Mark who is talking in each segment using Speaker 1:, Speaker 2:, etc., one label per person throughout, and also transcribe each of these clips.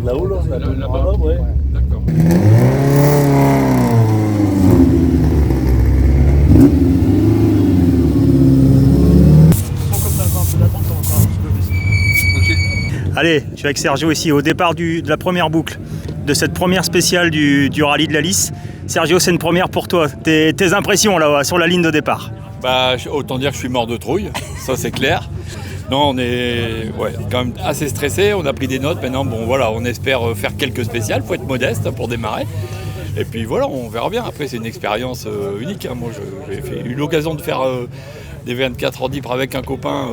Speaker 1: Là-haut, là,
Speaker 2: là-bas,
Speaker 1: ouais.
Speaker 2: D'accord.
Speaker 3: Allez, je suis avec Sergio ici au départ de la première boucle, de cette première spéciale du rallye de la Lys. Sergio, c'est une première pour toi. Tes impressions là sur la ligne de départ?
Speaker 2: Bah, autant dire que je suis mort de trouille, ça c'est clair. Non, on est quand même assez stressé, on a pris des notes. Maintenant, bon voilà, on espère faire quelques spéciales, faut être modeste pour démarrer. Et puis voilà, on verra bien. Après, c'est une expérience unique. Moi, j'ai eu l'occasion de faire des 24 heures libres avec un copain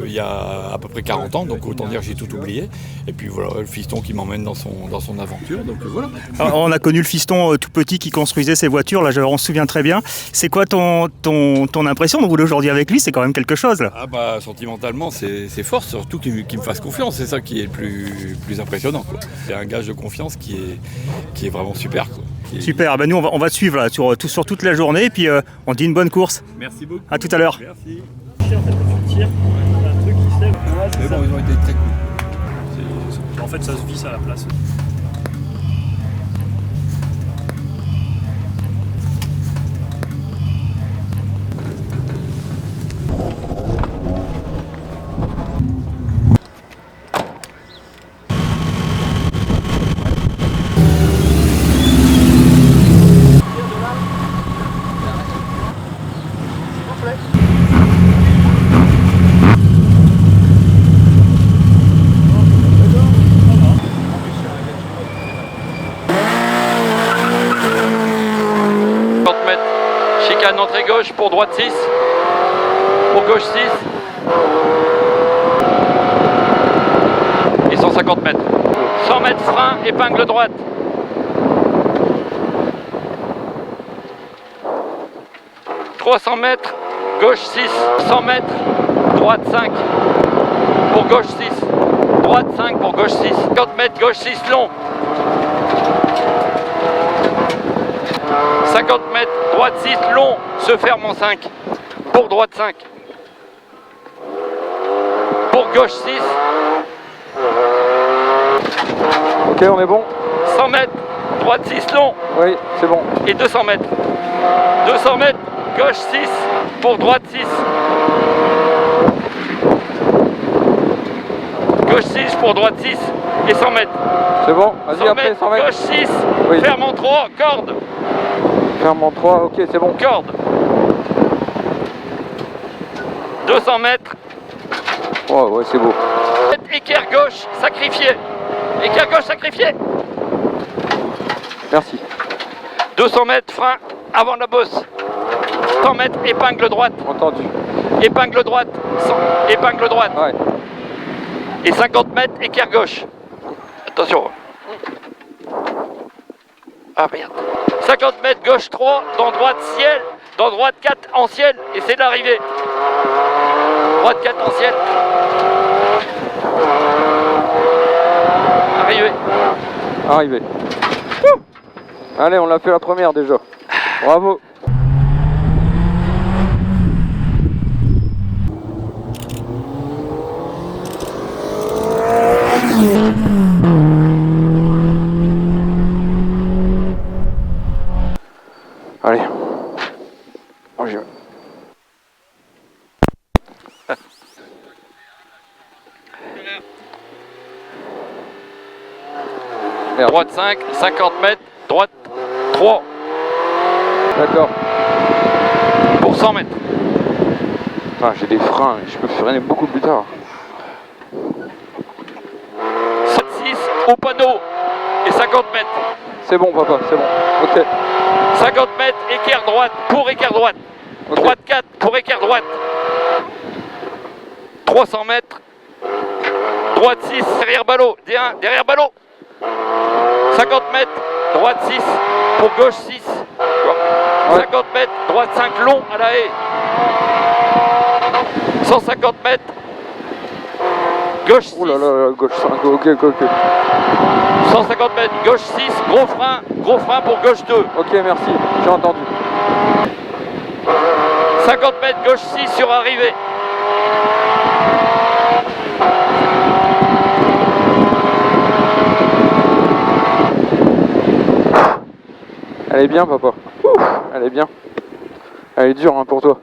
Speaker 2: il y a à peu près 40 ans, donc autant dire que j'ai tout oublié. Et puis voilà, le fiston qui m'emmène dans son aventure, donc voilà.
Speaker 3: Alors, on a connu le fiston tout petit qui construisait ses voitures, là on se souvient très bien. C'est quoi ton impression de rouler aujourd'hui avec lui? C'est quand même quelque chose là.
Speaker 2: Ah bah sentimentalement c'est fort, surtout qu'il me fasse confiance, c'est ça qui est le plus impressionnant, quoi. C'est un gage de confiance qui est vraiment super, quoi.
Speaker 3: Super, ben nous on va te suivre là, sur toute la journée et puis on te dit une bonne course.
Speaker 2: Merci beaucoup.
Speaker 3: À tout à l'heure.
Speaker 2: Merci.
Speaker 1: Un truc qui se lève.
Speaker 2: Mais bon, ils ont été très cool.
Speaker 1: En fait, ça se visse à la place.
Speaker 2: Chicane entrée gauche pour droite 6, pour gauche 6 et 150 mètres. 100 mètres frein, épingle droite. « 300 mètres, gauche 6, 100 mètres, droite 5, pour gauche 6, droite 5 pour gauche 6, 50 mètres, gauche 6 long. 50 mètres, droite 6, long, se ferme en 5, pour droite 5, pour gauche 6.
Speaker 4: Ok, on est bon.
Speaker 2: 100 mètres, droite 6, long.
Speaker 4: Oui, c'est bon.
Speaker 2: Et 200 mètres. 200 mètres, gauche 6, pour droite 6. Gauche 6, pour droite 6, et 100 mètres.
Speaker 4: C'est bon, vas-y
Speaker 2: 100
Speaker 4: après
Speaker 2: mètres,
Speaker 4: 100 mètres.
Speaker 2: gauche 6,
Speaker 4: Oui.
Speaker 2: ferme en 3, corde.
Speaker 4: Ferme en 3, ok, c'est bon.
Speaker 2: Corde. 200 mètres.
Speaker 4: Oh, ouais, c'est beau.
Speaker 2: Équerre gauche, sacrifié. Équerre gauche, sacrifié.
Speaker 4: Merci.
Speaker 2: 200 mètres, frein, avant la bosse. 100 mètres, épingle droite.
Speaker 4: Entendu.
Speaker 2: Épingle droite. Épingle droite.
Speaker 4: Ouais.
Speaker 2: Et 50 mètres, équerre gauche. Attention. Ah merde. 50 mètres, gauche 3, dans droite ciel, dans droite 4 en ciel, et c'est l'arrivée. Droite 4 en ciel. Arrivée.
Speaker 4: Arrivé. Allez, on l'a fait la première déjà. Bravo. Allez. Oh, j'y vais. Merde.
Speaker 2: Droite 5, 50 mètres, droite 3,
Speaker 4: D'accord.
Speaker 2: pour 100 mètres.
Speaker 4: Ah, j'ai des freins, je peux freiner beaucoup plus tard.
Speaker 2: 6 au panneau et 50 mètres.
Speaker 4: C'est bon, papa, c'est bon. Ok.
Speaker 2: 50 mètres, équerre droite, pour équerre droite.
Speaker 4: Ok.
Speaker 2: Droite 4 pour équerre droite. 300 mètres. Droite 6, derrière ballot. D1, derrière ballot. 50 mètres, droite 6 pour gauche 6.
Speaker 4: Ouais.
Speaker 2: 50 mètres, droite 5 long à la haie. 150 mètres. Gauche 6.
Speaker 4: Oh là là, gauche 5, ok, ok, ok.
Speaker 2: 150 mètres, gauche 6, gros frein pour gauche 2.
Speaker 4: Ok, merci, j'ai entendu.
Speaker 2: 50 mètres, gauche 6 sur arrivée.
Speaker 4: Elle est bien, papa. Ouf, elle est bien. Elle est dure hein, pour toi.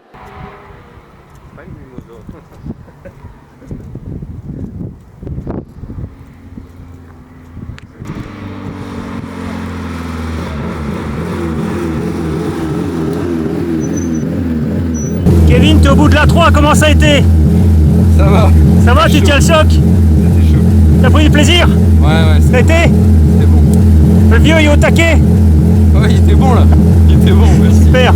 Speaker 3: Kevin, t'es au bout de la 3, comment ça a été?
Speaker 4: Ça va.
Speaker 3: Ça va, tu tiens le choc?
Speaker 4: C'était chaud.
Speaker 3: T'as pris du plaisir?
Speaker 4: Ouais,
Speaker 3: Ça a été?
Speaker 4: c'était bon.
Speaker 3: Le vieux il est au taquet?
Speaker 4: Ouais, il était bon là. Il était bon, merci.
Speaker 3: Super.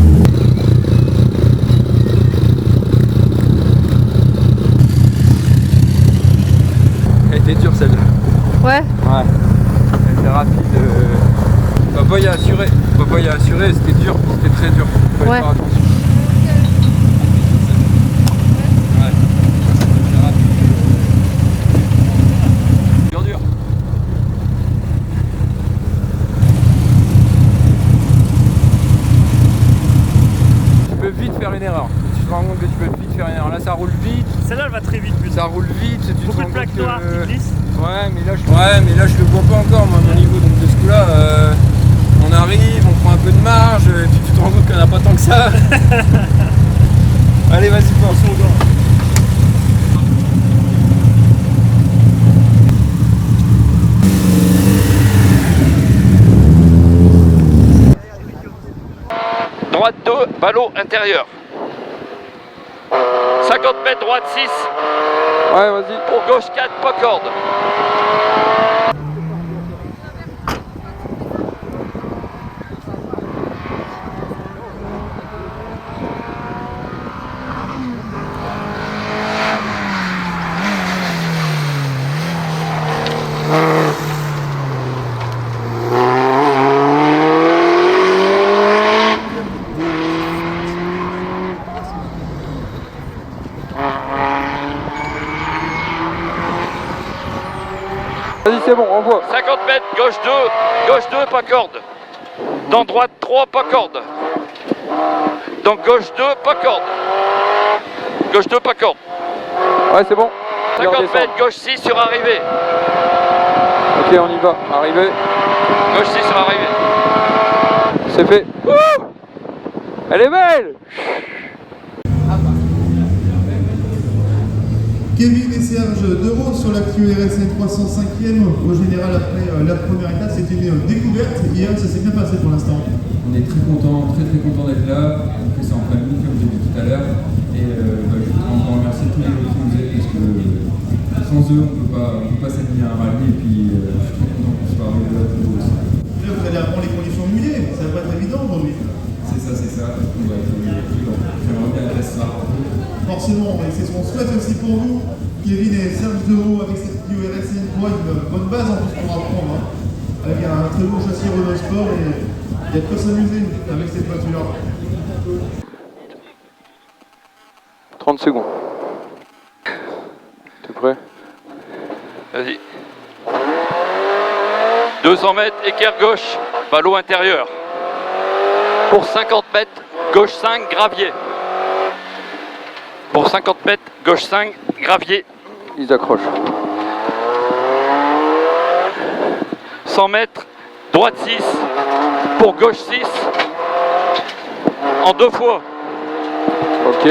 Speaker 4: Elle était dure celle-là.
Speaker 5: Ouais.
Speaker 4: Ouais. Elle était rapide. Papa y a assuré. Papa y a assuré, c'était dur. C'était très dur. Fallait
Speaker 5: Ouais.
Speaker 4: faire attention. Ouais. C'était rapide. Dur, dur. Tu peux vite faire une erreur. Tu te rends compte que tu peux vite faire une erreur. Là, ça roule vite.
Speaker 1: Celle-là, elle va très vite, putain.
Speaker 4: Ça roule vite. Tu te
Speaker 1: Beaucoup
Speaker 4: rends
Speaker 1: de plaques
Speaker 4: compte que-
Speaker 1: noires qui glissent.
Speaker 4: Ouais, mais là je le vois pas encore, moi, à mon niveau. Donc de ce coup-là, on arrive, on prend un peu de marge, et puis tu te rends compte qu'il n'y en a pas tant que ça. Allez, vas-y, pense au gant.
Speaker 2: Droite 2, ballot intérieur. 50 mètres, droite 6.
Speaker 4: Ouais, vas-y.
Speaker 2: Pour gauche 4, pas corde.
Speaker 4: Vas-y, c'est bon, on voit.
Speaker 2: 50 mètres, gauche 2, pas corde. Dans droite 3, pas corde. Dans gauche 2, pas corde. Gauche 2, pas corde.
Speaker 4: Ouais, c'est bon. Et on
Speaker 2: 50
Speaker 4: descend.
Speaker 2: mètres, gauche 6 sur arrivée.
Speaker 4: Ok, on y va. Arrivé.
Speaker 2: Gauche 6 sur arrivée.
Speaker 4: C'est fait. Wouh, elle est belle.
Speaker 6: Kevin et Serge Dereau sur l'actu RSN 305e. Au général, après la première étape, c'était une découverte. Hier, ça s'est bien passé pour l'instant.
Speaker 7: On est très content d'être là. On fait ça en famille, comme j'ai dit tout à l'heure. Et je voudrais encore remercier tous les gens qui nous aident parce que sans eux, on ne peut pas s'aligner à un rallye. Et puis, je suis très content qu'on soit arrivé là pour vous aussi.
Speaker 6: Là, vous allez apprendre les conditions mouillées. Ça va pas être évident aujourd'hui.
Speaker 7: C'est ça. J'aimerais bien être ça.
Speaker 6: Forcément, et c'est ce qu'on souhaite aussi pour vous. Kevin et Serge Dereau avec cette Clio RSN 3, une bonne base en plus pour apprendre. Hein. Avec un très beau châssis Renault Sport et il y a de quoi s'amuser avec cette voiture-là.
Speaker 4: 30 secondes. T'es prêt?
Speaker 2: Vas-y. 200 mètres, équerre gauche, ballot intérieur. Pour 50 mètres, gauche 5, gravier. Pour 50 mètres, gauche 5, gravier.
Speaker 4: Ils accrochent.
Speaker 2: 100 mètres, droite 6. Pour gauche 6. En 2 fois.
Speaker 4: Ok.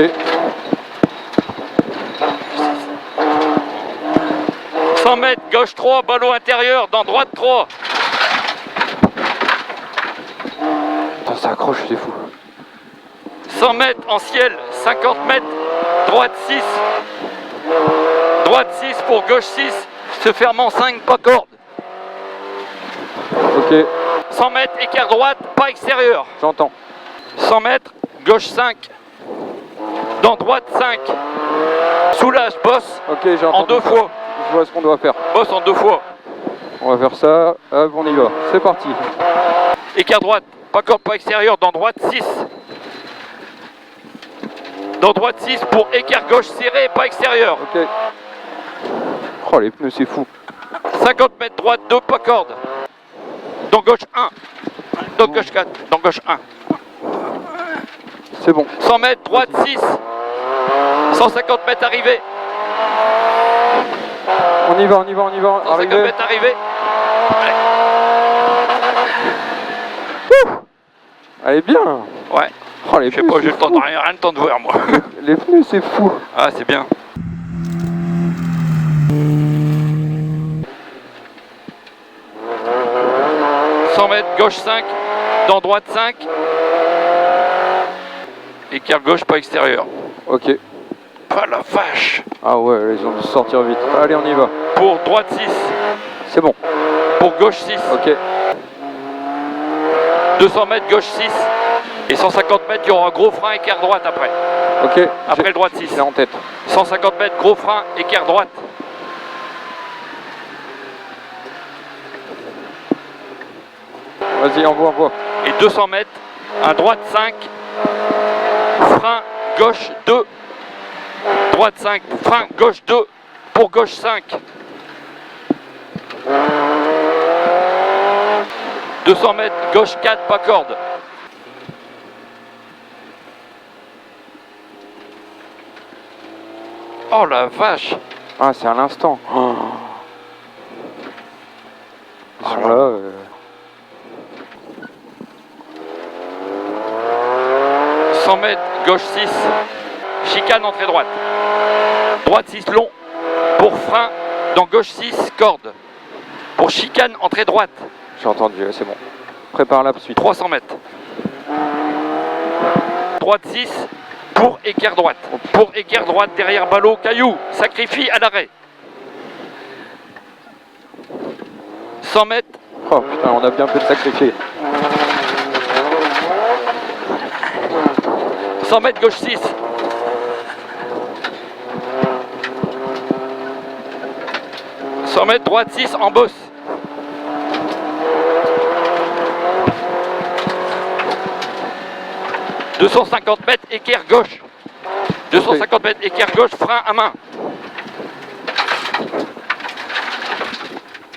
Speaker 2: 100 mètres, gauche 3, ballot intérieur, dans droite 3.
Speaker 4: Putain, ça accroche, c'est fou.
Speaker 2: 100 mètres en ciel, 50 mètres, droite 6. Droite 6 pour gauche 6, se ferme en 5, pas corde.
Speaker 4: Ok,
Speaker 2: 100 mètres, équerre droite, pas extérieur.
Speaker 4: j'entends.
Speaker 2: 100 mètres, gauche 5. Dans droite 5. Soulage, bosse,
Speaker 4: Ok, j'ai entendu
Speaker 2: en 2
Speaker 4: ça.
Speaker 2: fois.
Speaker 4: Je vois ce qu'on doit faire.
Speaker 2: Bosse en 2 fois.
Speaker 4: On va faire ça. Hop, on y va. C'est parti.
Speaker 2: Équerre droite, pas corde, pas extérieur, dans droite 6. Dans droite 6 pour équerre gauche serré, pas extérieur.
Speaker 4: Ok. Oh, les pneus, c'est fou.
Speaker 2: 50 mètres droite 2, pas corde. Dans gauche 1. Dans gauche 4. Dans gauche 1.
Speaker 4: C'est bon.
Speaker 2: 100 mètres droite 6. 150 mètres arrivée.
Speaker 4: On y va.
Speaker 2: 150
Speaker 4: Arrivé.
Speaker 2: mètres arrivée.
Speaker 4: Elle est bien.
Speaker 2: Ouais.
Speaker 4: Oh, les
Speaker 2: Je sais
Speaker 4: pneus,
Speaker 2: pas, j'ai
Speaker 4: c'est
Speaker 2: le temps
Speaker 4: fou.
Speaker 2: de rien le temps de voir moi.
Speaker 4: Les pneus, c'est fou.
Speaker 2: Ah, c'est bien. « 100 mètres, gauche 5, dans droite 5. Écart gauche, pas extérieur.
Speaker 4: Ok.
Speaker 2: Pas la vache.
Speaker 4: Ah ouais, ils ont dû sortir vite. Allez, on y va.
Speaker 2: Pour droite 6,
Speaker 4: C'est bon.
Speaker 2: pour gauche 6.
Speaker 4: Ok.
Speaker 2: 200 mètres, gauche 6. Et 150 mètres, il y aura un gros frein, écart droite après.
Speaker 4: Ok.
Speaker 2: Après le droite 6.
Speaker 4: J'ai en tête.
Speaker 2: 150 mètres, gros frein, écart droite.
Speaker 4: Vas-y, envoie.
Speaker 2: Et 200 mètres, un droite 5, frein gauche 2, droite 5, frein gauche 2, pour gauche 5. 200 mètres, gauche 4, pas corde. Oh la vache.
Speaker 4: Ah, c'est à l'instant. Oh. Ils sont là.
Speaker 2: 100 mètres, gauche 6, chicane entrée droite. Droite 6 long, pour frein, dans gauche 6, corde. Pour chicane entrée droite,
Speaker 4: J'ai entendu, c'est bon. Prépare la suite.
Speaker 2: 300 mètres. Droite 6, pour équerre droite. Pour équerre droite, derrière ballot, caillou, sacrifie à l'arrêt. 100 mètres,
Speaker 4: Oh putain, on a bien fait de sacrifier.
Speaker 2: 100 mètres, gauche 6. « 100 mètres, droite 6, en bosse. 250 mètres, équerre gauche. 250 mètres, équerre gauche, frein à main.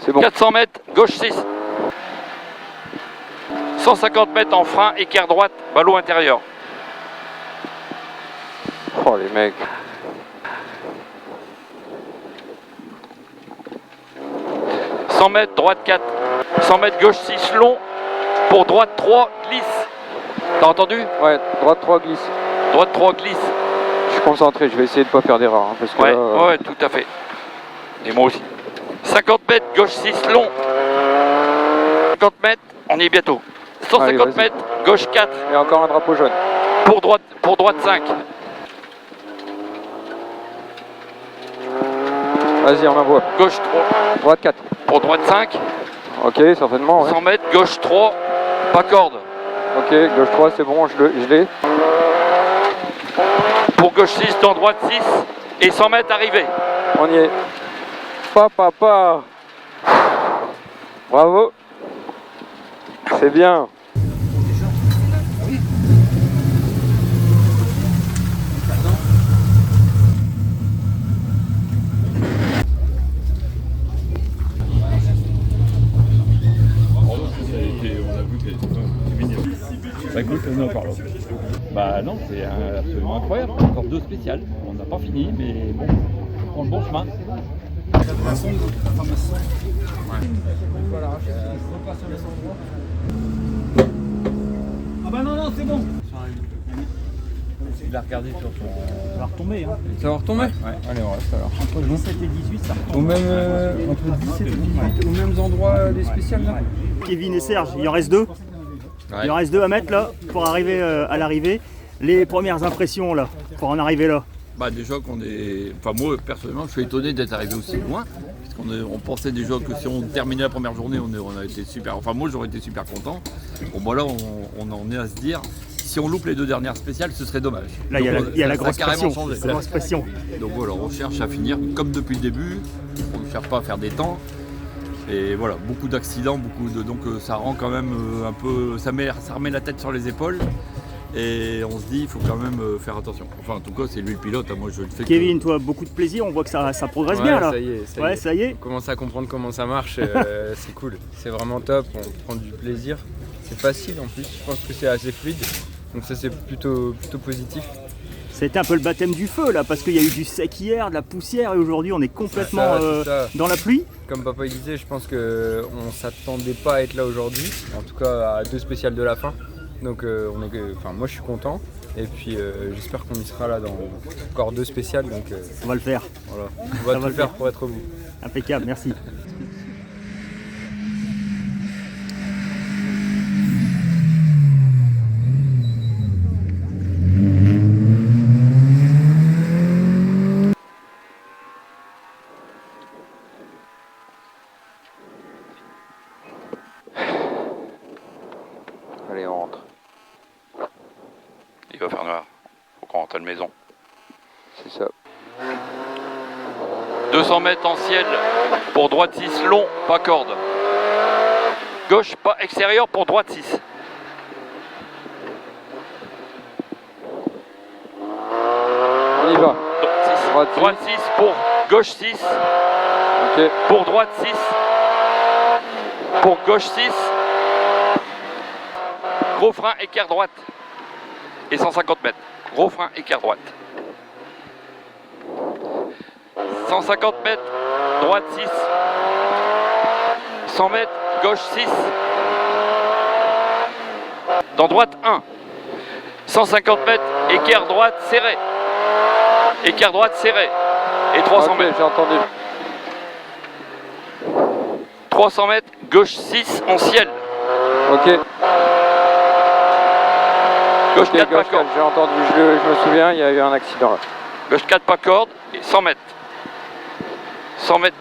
Speaker 4: C'est bon.
Speaker 2: 400 mètres, gauche 6. 150 mètres en frein, équerre droite, ballot intérieur.
Speaker 4: Oh les mecs.
Speaker 2: 100 mètres, droite 4. 100 mètres, gauche 6, long. Pour droite 3, glisse. T'as entendu?
Speaker 4: Ouais, droite 3 glisse.
Speaker 2: Droite 3, glisse.
Speaker 4: Je suis concentré, je vais essayer de pas faire d'erreur. Hein, parce que
Speaker 2: Ouais,
Speaker 4: là,
Speaker 2: ouais, tout à fait. Et moi aussi. 50 mètres, gauche 6, long. 50 mètres, on y est bientôt. 150
Speaker 4: Allez, vas-y.
Speaker 2: mètres, gauche 4.
Speaker 4: Il y a encore un drapeau jaune.
Speaker 2: Pour droite 5.
Speaker 4: Vas-y, on envoie.
Speaker 2: Gauche 3.
Speaker 4: Droite 4.
Speaker 2: Pour droite 5.
Speaker 4: Ok, certainement. Ouais.
Speaker 2: 100 mètres, gauche 3. Pas corde.
Speaker 4: Ok, gauche 3, c'est bon, je l'ai.
Speaker 2: Pour gauche 6, dans droite 6. Et 100 mètres, arrivé.
Speaker 4: On y est. Papa. Bravo. C'est bien.
Speaker 2: Bah écoute, on en parle. Bah non, c'est absolument incroyable. Encore 2 spéciales. On n'a pas fini, mais bon, on prend le bon chemin.
Speaker 3: Ah bah non, c'est bon.
Speaker 2: Il a regardé sur son...
Speaker 3: Ça va retomber. Hein.
Speaker 4: Ça va retomber? Ouais. Allez, on reste alors.
Speaker 3: Entre 17 et 18, ça retombe.
Speaker 4: Au même, entre 17 et 18, aux mêmes endroits des spéciales là.
Speaker 3: Kevin et Serge, il en reste 2.
Speaker 2: Ouais.
Speaker 3: Il en reste 2 à mettre là pour arriver à l'arrivée. Les premières impressions là, pour en arriver là.
Speaker 2: Bah déjà qu'on est... Enfin moi personnellement je suis étonné d'être arrivé aussi loin. Parce on pensait déjà que si on terminait la première journée on a été super... Enfin moi j'aurais été super content. Bon bah là on en est à se dire si on loupe les 2 dernières spéciales ce serait dommage.
Speaker 3: Là il y a la
Speaker 2: ça a
Speaker 3: grosse
Speaker 2: carrément
Speaker 3: pression.
Speaker 2: changé.
Speaker 3: La grosse pression.
Speaker 2: Donc voilà, on cherche à finir comme depuis le début. On ne cherche pas à faire des temps. Et voilà, beaucoup d'accidents, donc ça rend quand même un peu... Ça remet la tête sur les épaules. Et on se dit, il faut quand même faire attention. Enfin, en tout cas, c'est lui le pilote. Hein. Moi, je le fais.
Speaker 3: Kevin, toi, beaucoup de plaisir. On voit que ça progresse bien là.
Speaker 5: Ça y est,
Speaker 3: Ça y est.
Speaker 5: On commence à comprendre comment ça marche. C'est cool. C'est vraiment top. On prend du plaisir. C'est facile en plus. Je pense que c'est assez fluide. Donc ça, c'est plutôt positif.
Speaker 3: C'était un peu le baptême du feu là, parce qu'il y a eu du sec hier, de la poussière, et aujourd'hui on est complètement
Speaker 5: C'est ça.
Speaker 3: dans la pluie.
Speaker 5: Comme papa il disait, je pense qu'on ne s'attendait pas à être là aujourd'hui. En tout cas, à 2 spéciales de la fin. Donc moi je suis content. Et puis j'espère qu'on y sera là dans encore 2 spéciales. Donc
Speaker 3: On va le faire.
Speaker 5: voilà, on va tout le faire pour être au bout.
Speaker 3: Impeccable, merci.
Speaker 2: Allez, on rentre. Il va faire noir. Faut qu'on rentre à la maison.
Speaker 5: C'est ça.
Speaker 2: 200 mètres en ciel pour droite 6 long, pas corde. Gauche pas extérieur pour droite 6.
Speaker 5: On y va.
Speaker 2: Droite 6 pour gauche 6.
Speaker 5: Ok.
Speaker 2: Pour droite 6. Pour gauche 6. Gros frein, écart droite. Et 150 mètres. Gros frein, écart droite. 150 mètres, droite 6. 100 mètres, gauche 6. Dans droite 1. 150 mètres, écart droite serré. Écart droite serré. Et 300 mètres.
Speaker 5: J'ai entendu.
Speaker 2: 300 mètres, gauche 6 en ciel.
Speaker 5: Ok.
Speaker 2: Gauche 4 pas corde.
Speaker 5: J'ai entendu, je me souviens, il y a eu un accident là.
Speaker 2: Gauche 4 pas corde et 100 mètres. 100 mètres.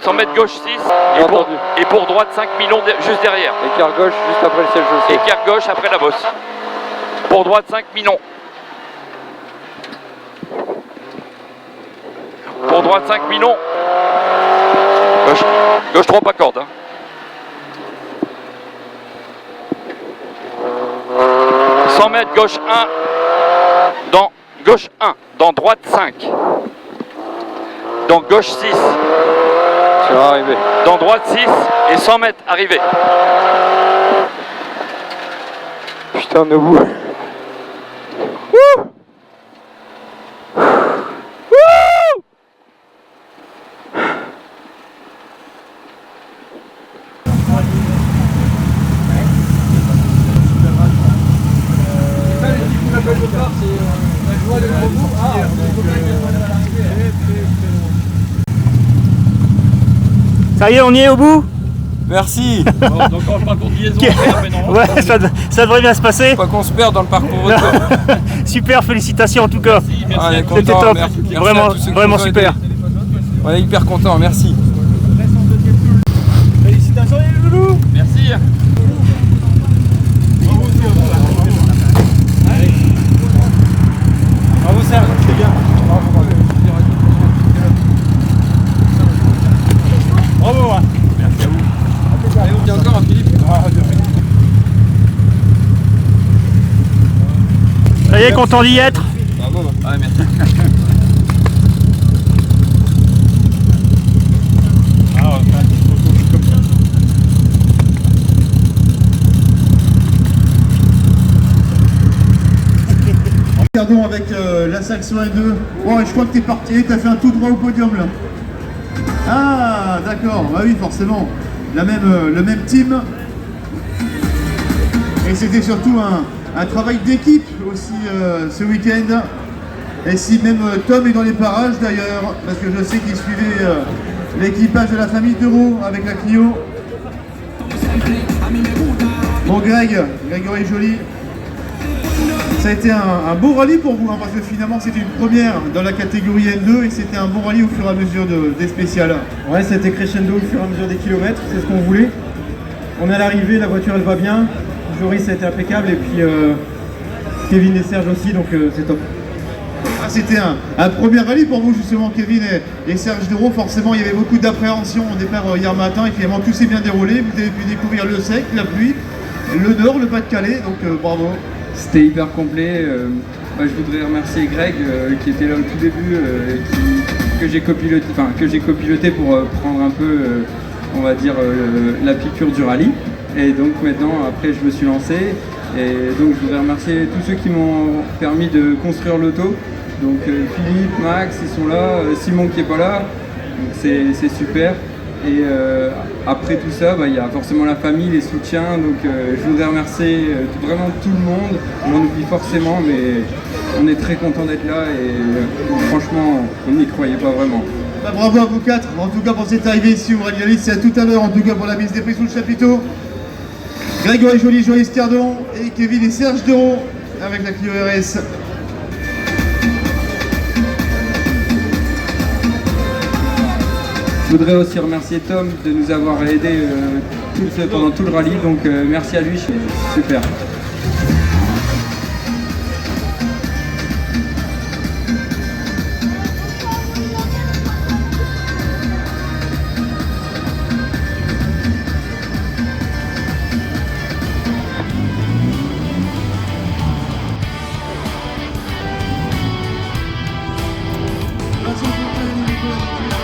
Speaker 2: 100 mètres gauche 6 et pour droite 5 millions juste derrière.
Speaker 5: Écart gauche juste après le ciel chaussé.
Speaker 2: Écart gauche après la bosse. Pour droite 5 millions. Pour droite 5 millions. Gauche 3 pas corde. Hein. « 100 mètres, gauche 1, dans gauche 1, dans droite 5, dans gauche 6,
Speaker 5: Ça va arriver.
Speaker 2: dans droite 6 et 100 mètres, arrivé.
Speaker 5: Putain, on est au bout.
Speaker 3: Ça y est, on y est au bout.
Speaker 5: Merci.
Speaker 2: Bon, donc on parle pour liaison à faire, mais non.
Speaker 3: Ouais, ça devrait bien se passer.
Speaker 5: Pas qu'on se perd dans le parcours retour.
Speaker 3: Super, félicitations en tout cas.
Speaker 2: Merci
Speaker 5: Ah, on est
Speaker 2: à tous.
Speaker 3: C'était
Speaker 5: content,
Speaker 3: top,
Speaker 5: merci. Merci
Speaker 3: vraiment,
Speaker 5: à tous ceux qui
Speaker 3: vraiment
Speaker 5: nous ont
Speaker 3: super.
Speaker 5: aidés. On est hyper contents, merci.
Speaker 3: Félicitations les loulous.
Speaker 2: Merci.
Speaker 3: Bravo Serge, c'est bien. Bravo. Hein.
Speaker 5: Allez, on dit encore à Philippe.
Speaker 3: Ça y est, content d'y être.
Speaker 5: Bravo. Ouais, merci.
Speaker 6: Regardons avec la section N2. Bon, et je crois que t'es parti, t'as fait un tout droit au podium là. Ah, d'accord, bah oui, forcément. Le même team. Et c'était surtout un travail d'équipe aussi ce week-end. Et si même Tom est dans les parages d'ailleurs, parce que je sais qu'il suivait l'équipage de la famille d'Euro avec la Clio. Bon Grégory Joly. Ça a été un beau rallye pour vous, hein, parce que finalement c'était une première dans la catégorie N2 et c'était un bon rallye au fur et à mesure des spéciales.
Speaker 8: Ouais, c'était crescendo au fur et à mesure des kilomètres, c'est ce qu'on voulait. On est à l'arrivée, la voiture elle va bien, Joris a été impeccable et puis Kevin et Serge aussi, donc c'est top.
Speaker 6: Ah, c'était un premier rallye pour vous justement Kevin et Serge Dero. Forcément il y avait beaucoup d'appréhension au départ hier matin et finalement tout s'est bien déroulé. Vous avez pu découvrir le sec, la pluie, le nord, le Pas-de-Calais, donc bravo.
Speaker 7: C'était hyper complet. Je voudrais remercier Greg qui était là au tout début, que j'ai copiloté pour prendre un peu, on va dire, la piqûre du rallye. Et donc maintenant, après, je me suis lancé. Et donc, je voudrais remercier tous ceux qui m'ont permis de construire l'auto. Donc Philippe, Max, ils sont là, Simon qui est pas là. Donc c'est super. Et après tout ça, il y a forcément la famille, les soutiens. Donc je voudrais remercier vraiment tout le monde. J'en oublie forcément, mais on est très content d'être là et franchement, on n'y croyait pas vraiment.
Speaker 6: Bah, bravo à vous quatre, en tout cas pour cette arrivée ici au Rallye de la Lys. C'est à tout à l'heure en tout cas pour la mise des prix sous le chapiteau. Grégory Joly, Joris Cardon et Kevin et Serge Deron avec la Clio RS.
Speaker 7: Je voudrais aussi remercier Tom de nous avoir aidés pendant tout le rallye, donc merci à lui, super.
Speaker 6: Merci beaucoup, Nicolas.